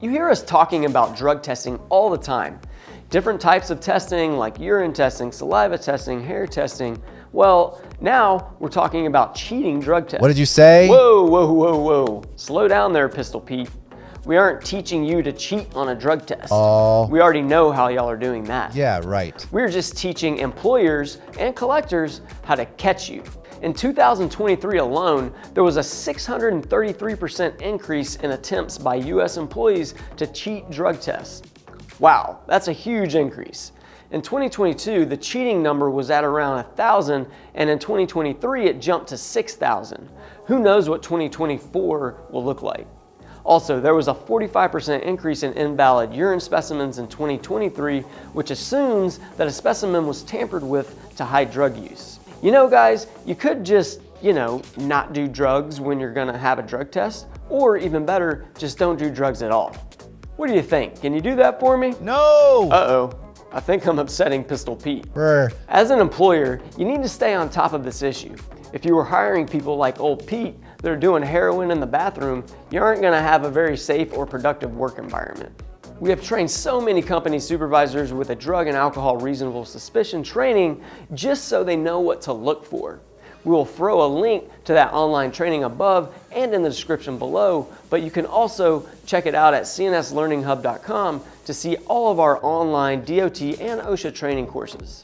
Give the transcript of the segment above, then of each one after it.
You hear us talking about drug testing all the time. Different types of testing like urine testing, saliva testing, hair testing. Well, now we're talking about cheating drug tests. What did you say? Whoa, whoa, whoa, whoa. Slow down there, Pistol Pete. We aren't teaching you to cheat on a drug test. Oh. We already know how y'all are doing that. Yeah, right. We're just teaching employers and collectors how to catch you. In 2023 alone, there was a 633% increase in attempts by US employees to cheat drug tests. Wow, that's a huge increase. In 2022, the cheating number was at around 1,000, and in 2023, it jumped to 6,000. Who knows what 2024 will look like? Also, there was a 45% increase in invalid urine specimens in 2023, which assumes that a specimen was tampered with to hide drug use. You know, guys, you could just, not do drugs when you're gonna have a drug test, or even better, just don't do drugs at all. What do you think? Can you do that for me? No! Uh-oh, I think I'm upsetting Pistol Pete. Brr. As an employer, you need to stay on top of this issue. If you were hiring people like old Pete that are doing heroin in the bathroom, you aren't gonna have a very safe or productive work environment. We have trained so many company supervisors with a drug and alcohol reasonable suspicion training just so they know what to look for. We will throw a link to that online training above and in the description below, but you can also check it out at cnslearninghub.com to see all of our online DOT and OSHA training courses.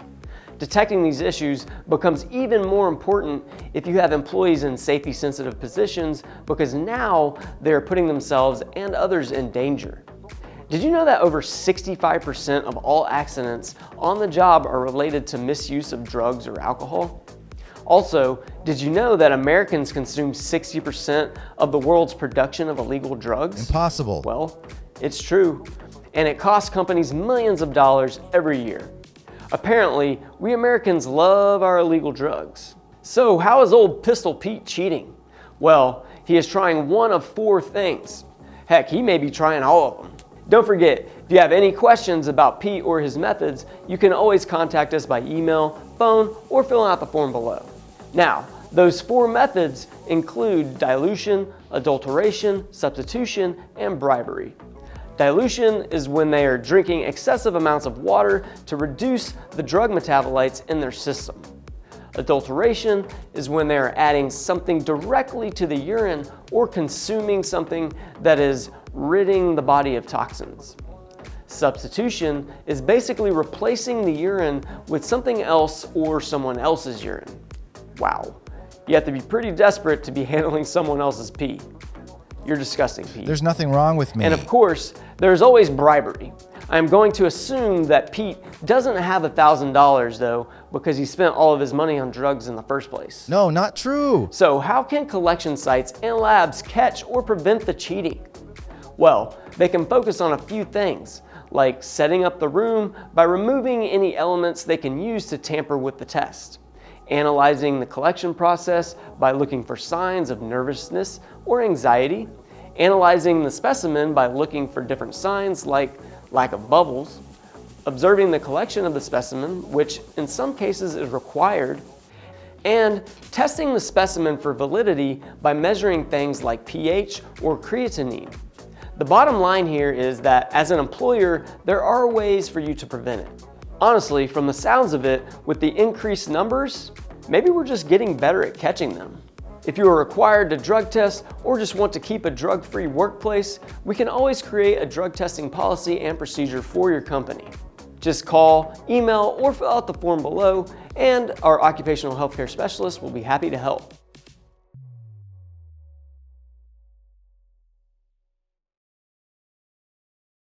Detecting these issues becomes even more important if you have employees in safety-sensitive positions, because now they're putting themselves and others in danger. Did you know that over 65% of all accidents on the job are related to misuse of drugs or alcohol? Also, did you know that Americans consume 60% of the world's production of illegal drugs? Impossible. Well, it's true, and it costs companies millions of dollars every year. Apparently, we Americans love our illegal drugs. So how is old Pistol Pete cheating? Well, he is trying one of 4 things. Heck, he may be trying all of them. Don't forget, if you have any questions about Pete or his methods, you can always contact us by email, phone, or filling out the form below. Now, those 4 methods include dilution, adulteration, substitution, and bribery. Dilution is when they are drinking excessive amounts of water to reduce the drug metabolites in their system. Adulteration is when they are adding something directly to the urine or consuming something that is ridding the body of toxins. Substitution is basically replacing the urine with something else or someone else's urine. Wow, you have to be pretty desperate to be handling someone else's pee. You're disgusting, Pete. There's nothing wrong with me. And of course, there's always bribery. I'm going to assume that Pete doesn't have $1,000 though, because he spent all of his money on drugs in the first place. No, not true. So how can collection sites and labs catch or prevent the cheating? Well, they can focus on a few things, like setting up the room by removing any elements they can use to tamper with the test, analyzing the collection process by looking for signs of nervousness or anxiety, analyzing the specimen by looking for different signs like lack of bubbles, observing the collection of the specimen, which in some cases is required, and testing the specimen for validity by measuring things like pH or creatinine. The bottom line here is that as an employer, there are ways for you to prevent it. Honestly, from the sounds of it, with the increased numbers, maybe we're just getting better at catching them. If you are required to drug test or just want to keep a drug-free workplace, we can always create a drug testing policy and procedure for your company. Just call, email, or fill out the form below, and our occupational healthcare specialist will be happy to help.